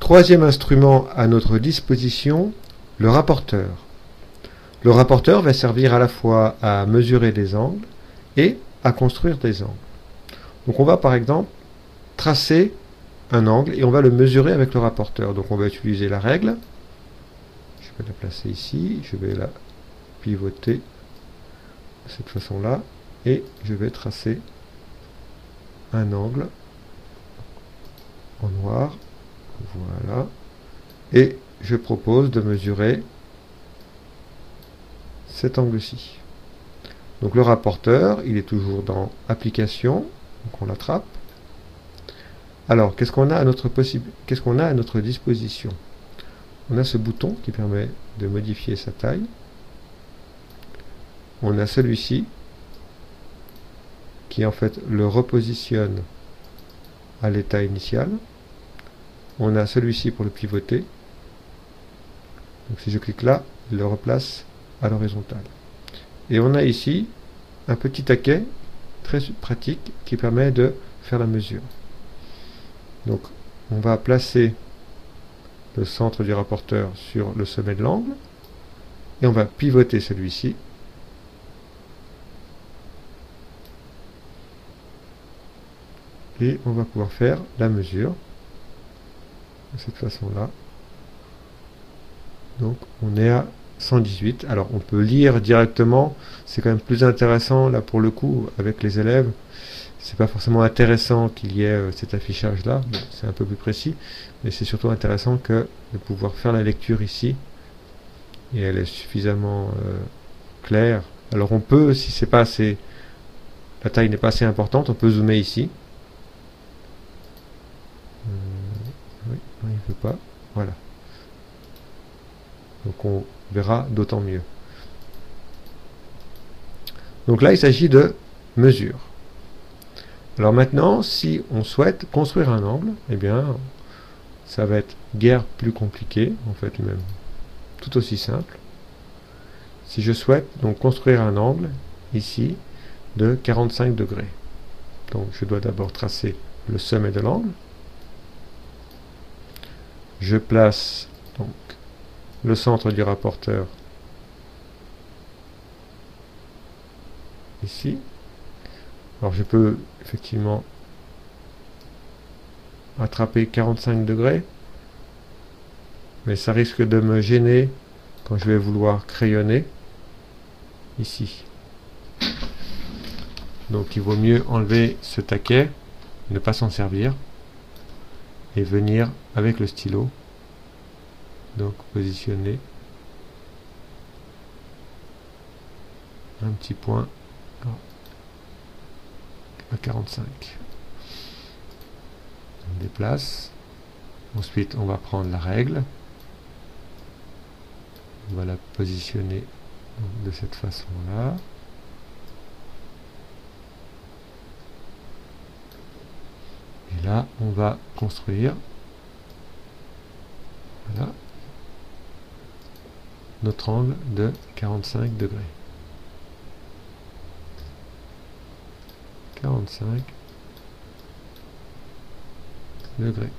Troisième instrument à notre disposition, le rapporteur. Le rapporteur va servir à la fois à mesurer des angles et à construire des angles. Donc on va par exemple tracer un angle et on va le mesurer avec le rapporteur. Donc on va utiliser la règle. Je vais la placer ici, je vais la pivoter de cette façon-là et je vais tracer un angle en noir. Voilà. Et je propose de mesurer cet angle-ci. Donc le rapporteur, il est toujours dans Application, donc on l'attrape. Alors, qu'est-ce qu'on a à notre disposition? On a ce bouton qui permet de modifier sa taille. On a celui-ci qui en fait le repositionne à l'état initial. On a celui-ci pour le pivoter. Donc si je clique là, il le replace à l'horizontale. Et on a ici un petit taquet très pratique qui permet de faire la mesure. Donc on va placer le centre du rapporteur sur le sommet de l'angle et on va pivoter celui-ci. Et on va pouvoir faire la mesure de cette façon-là. Donc on est à 118. Alors on peut lire directement, c'est quand même plus intéressant là pour le coup avec les élèves. C'est pas forcément intéressant qu'il y ait cet affichage là, bon, c'est un peu plus précis, mais c'est surtout intéressant que de pouvoir faire la lecture ici. Et elle est suffisamment claire. Alors on peut, si c'est pas assez, la taille n'est pas assez importante, on peut zoomer ici. Oui, non, il ne veut pas. Voilà. Donc on verra d'autant mieux. Donc là, il s'agit de mesure. Alors maintenant, si on souhaite construire un angle, eh bien, ça va être guère plus compliqué, en fait même tout aussi simple. Si je souhaite donc construire un angle, ici, de 45 degrés. Donc je dois d'abord tracer le sommet de l'angle. Je place donc le centre du rapporteur ici. Alors je peux effectivement attraper 45 degrés, mais ça risque de me gêner quand je vais vouloir crayonner ici. Donc il vaut mieux enlever ce taquet, ne pas s'en servir, et venir avec le stylo, donc positionner un petit point à 45. On déplace. Ensuite, on va prendre la règle. On va la positionner de cette façon-là. Et là, on va construire voilà, notre angle de 45 degrés. 45 degrés.